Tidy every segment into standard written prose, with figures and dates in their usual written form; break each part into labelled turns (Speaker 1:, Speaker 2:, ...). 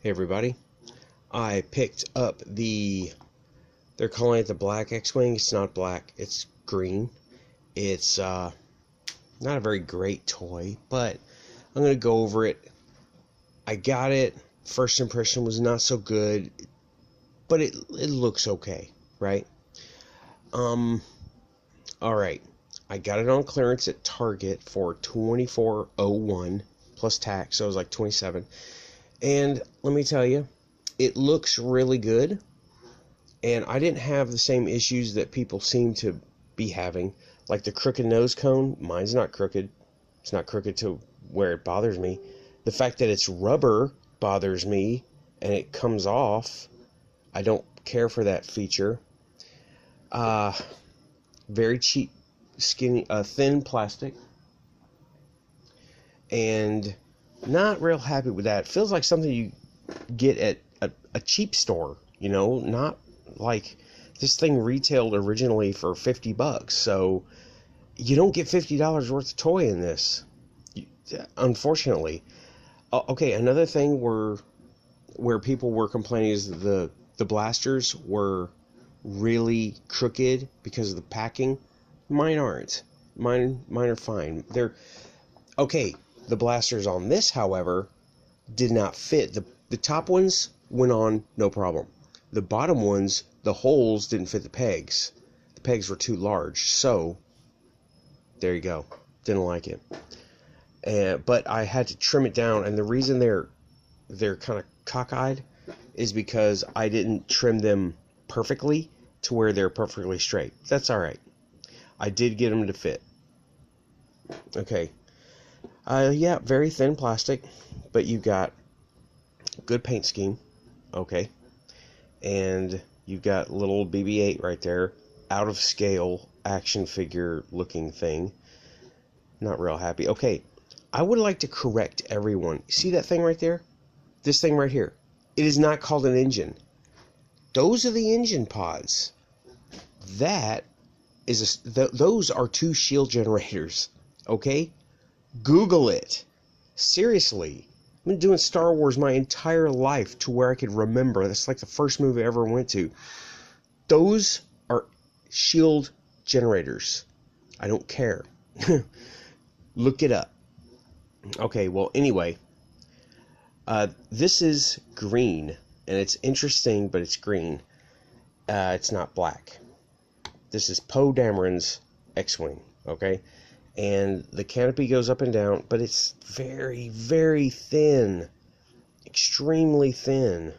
Speaker 1: Hey everybody, I picked up they're calling it the black X-Wing. It's not black, it's green. It's not a very great toy, but I'm going to go over it. I got it, first impression was not so good, but it looks okay, right? Alright, I got it on clearance at Target for $24.01 plus tax, so it was like $27. And let me tell you, it looks really good, and I didn't have the same issues that people seem to be having, like the crooked nose cone. Mine's not crooked. It's not crooked to where it bothers me. The fact that it's rubber bothers me, and it comes off. I don't care for that feature. Very cheap, skinny, thin plastic, and not real happy with that. It feels like something you get at a cheap store, not like this thing retailed originally for $50, so you don't get $50 worth of toy in this, unfortunately. Okay, another thing where people were complaining is the blasters were really crooked because of the packing. Mine aren't. Mine are fine. They're okay. The blasters on this, however, did not fit. The top ones went on no problem. The bottom ones, the holes didn't fit the pegs. The pegs were too large. So there you go. Didn't like it. But I had to trim it down, and the reason they're kind of cockeyed is because I didn't trim them perfectly to where they're perfectly straight. That's all right. I did get them to fit. Okay. Yeah, very thin plastic, but you got good paint scheme, okay, and you've got little BB-8 right there, out of scale action figure looking thing. Not real happy. Okay, I would like to correct everyone. See that thing right there? This thing right here. It is not called an engine. Those are the engine pods. That is those are two shield generators. Okay. Google it. Seriously. I've been doing Star Wars my entire life to where I could remember. That's like the first movie I ever went to. Those are shield generators. I don't care. Look it up. Okay, well, anyway. This is green. And it's interesting, but it's green. It's not black. This is Poe Dameron's X-Wing. Okay? And the canopy goes up and down, but it's very, very thin. Extremely thin.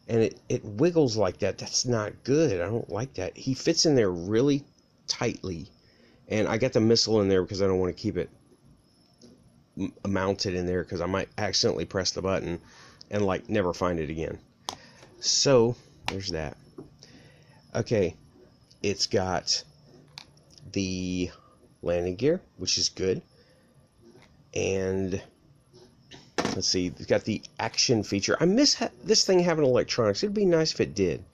Speaker 1: And it wiggles like that. That's not good. I don't like that. He fits in there really tightly. And I got the missile in there because I don't want to keep it mounted in there, because I might accidentally press the button and like never find it again. So, there's that. Okay. It's got the landing gear, which is good, and let's see, it's got the action feature. I miss this thing having electronics. It'd be nice if it did.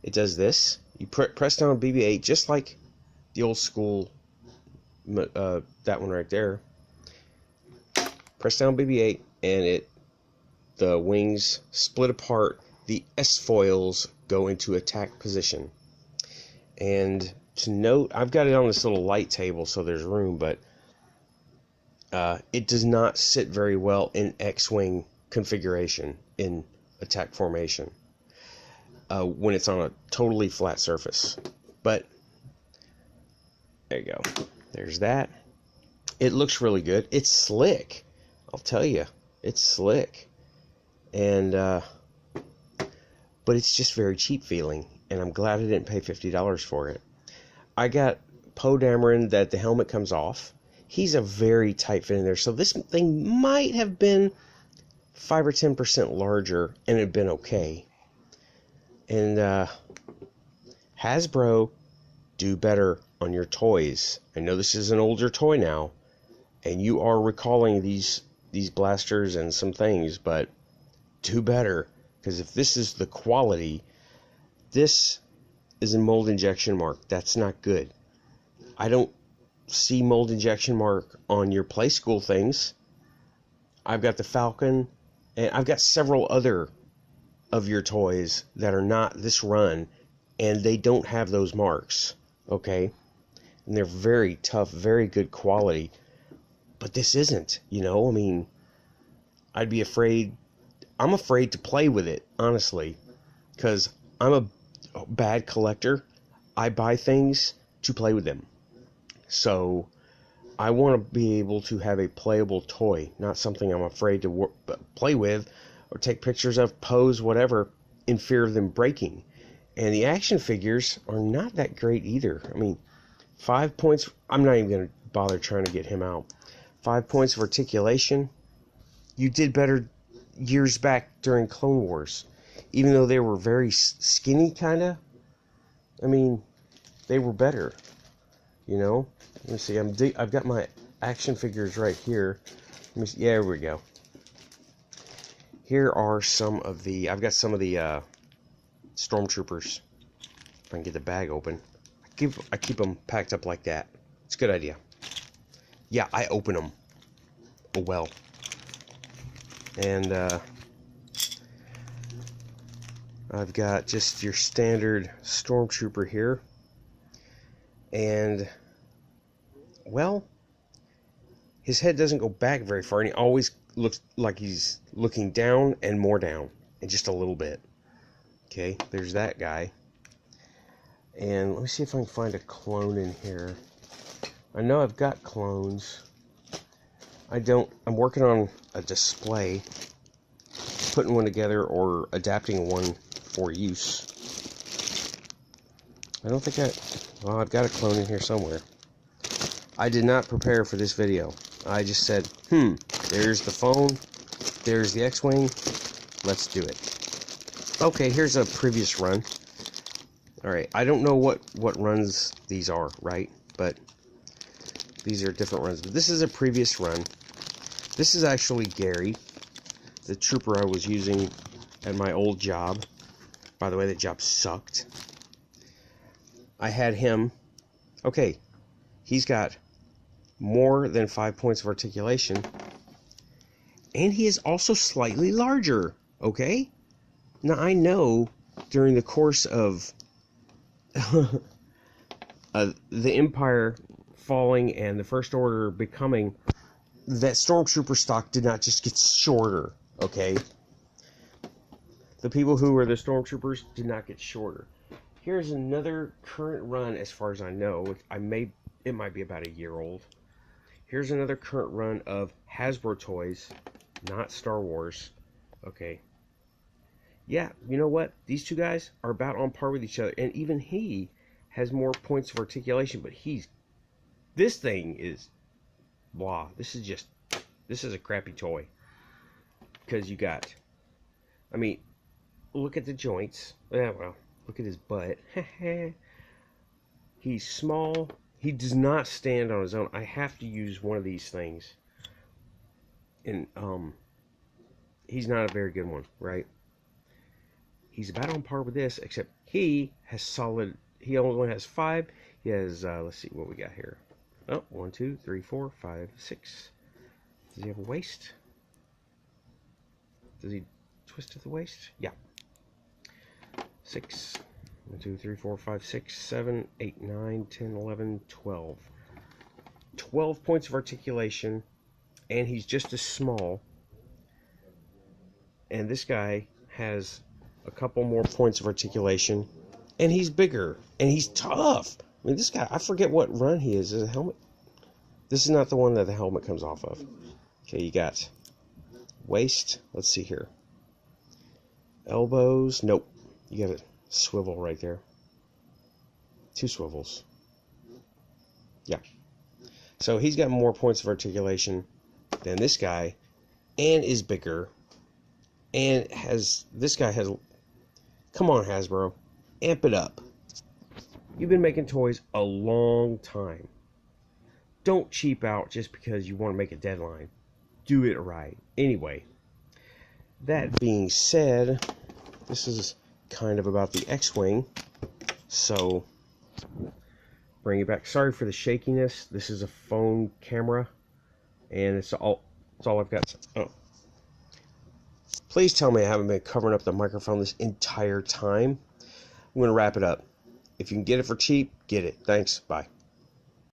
Speaker 1: It does this. You press down BB-8 just like the old school, that one right there. Press down BB-8 and the wings split apart. The S-foils go into attack position. And to note, I've got it on this little light table so there's room, but it does not sit very well in X-Wing configuration in attack formation when it's on a totally flat surface. But there you go. There's that. It looks really good. It's slick. I'll tell you. It's slick. And but it's just very cheap feeling, and I'm glad I didn't pay $50 for it. I got Poe Dameron that the helmet comes off. He's a very tight fit in there, so this thing might have been 5 or 10% larger and it'd been okay. And Hasbro, do better on your toys. I know this is an older toy now, and you are recalling these blasters and some things, but do better, because if this is the quality, this is a mold injection mark. That's not good. I don't see mold injection mark on your play school things. I've got the Falcon And I've got several other of your toys that are not this run, and they don't have those marks, okay? And they're very tough, very good quality. But this isn't, you know? I mean, I'm afraid to play with it, honestly, because I'm a bad collector. I buy things to play with them. So I want to be able to have a playable toy, not something I'm afraid to play with or take pictures of, pose, whatever, in fear of them breaking. And the action figures are not that great either. I mean, 5 points, I'm not even going to bother trying to get him out. 5 points of articulation. You did better years back during Clone Wars. Even though they were very skinny, kind of. I mean, they were better. You know? Let me see. I've got my action figures right here. Let me see. Yeah, there we go. Here are some of the... I've got some of the Stormtroopers. If I can get the bag open. I keep them packed up like that. It's a good idea. Yeah, I open them. Oh, well. And, I've got just your standard Stormtrooper here. And, well, his head doesn't go back very far, and he always looks like he's looking down and more down, and just a little bit. Okay, there's that guy. And let me see if I can find a clone in here. I know I've got clones. I'm working on a display, putting one together or adapting one for use. Well, I've got a clone in here somewhere. I did not prepare for this video. I just said, there's the phone, there's the X-Wing, let's do it. Okay, here's a previous run. Alright, I don't know what runs these are, right? But these are different runs. But this is a previous run. This is actually Gary, the trooper I was using at my old job. By the way, that job sucked. I had him. Okay, he's got more than 5 points of articulation. And he is also slightly larger, okay? Now, I know during the course of the Empire falling and the First Order becoming, that Stormtrooper stock did not just get shorter, okay? The people who were the Stormtroopers did not get shorter. Here's another current run, as far as I know. It might be about a year old. Here's another current run of Hasbro toys, not Star Wars. Okay. Yeah, you know what? These two guys are about on par with each other, and even he has more points of articulation, but this thing is blah. This is a crappy toy. Because you got, I mean, look at the joints. Yeah, well, look at his butt. He's small. He does not stand on his own. I have to use one of these things. And, he's not a very good one, right? He's about on par with this, except he only has 5. He has, let's see what we got here. Oh, 1, 2, 3, 4, 5, 6. Does he have a waist? Does he twist at the waist? Yeah. 6. 1, 2, 3, 4, 5, 6, 7, 8, 9, 10, 11, 12. 12 points of articulation, and he's just as small. And this guy has a couple more points of articulation, and he's bigger, and he's tough. I mean, this guy, I forget what run he is. Is it a helmet? This is not the one that the helmet comes off of. Okay, you got waist. Let's see here. Elbows. Nope. You got a swivel right there. 2 swivels. Yeah. So he's got more points of articulation than this guy, and is bigger, and this guy has, come on Hasbro, amp it up. You've been making toys a long time. Don't cheap out just because you want to make a deadline. Do it right. Anyway, that being said, this is kind of about the X-Wing, so bring it back. Sorry for the shakiness. This is a phone camera, and it's all I've got. Oh, Please tell me I haven't been covering up the microphone this entire time. I'm going to wrap it up. If you can get it for cheap, get it. Thanks. Bye.